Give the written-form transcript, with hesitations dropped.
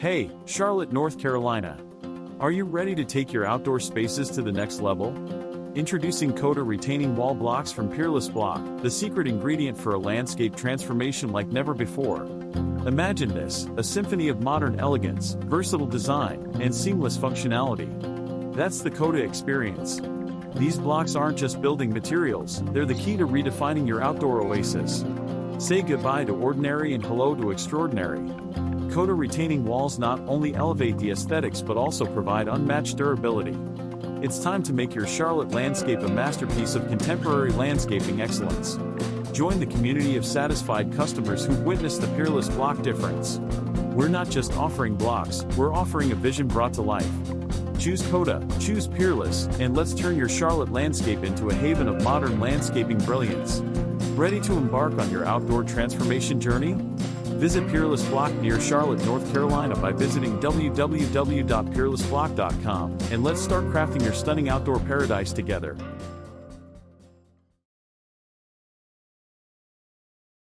Hey, Charlotte, North Carolina. Are you ready to take your outdoor spaces to the next level? Introducing Kodah retaining wall blocks from Peerless Block, the secret ingredient for a landscape transformation like never before. Imagine this, a symphony of modern elegance, versatile design, and seamless functionality. That's the Kodah experience. These blocks aren't just building materials, they're the key to redefining your outdoor oasis. Say goodbye to ordinary and hello to extraordinary. Kodah retaining walls not only elevate the aesthetics but also provide unmatched durability. It's time to make your Charlotte landscape a masterpiece of contemporary landscaping excellence. Join the community of satisfied customers who've witnessed the Peerless Block difference. We're not just offering blocks, we're offering a vision brought to life. Choose Kodah, choose Peerless, and let's turn your Charlotte landscape into a haven of modern landscaping brilliance. Ready to embark on your outdoor transformation journey? Visit Peerless Block near Charlotte, North Carolina by visiting www.peerlessblock.com, and let's start crafting your stunning outdoor paradise together.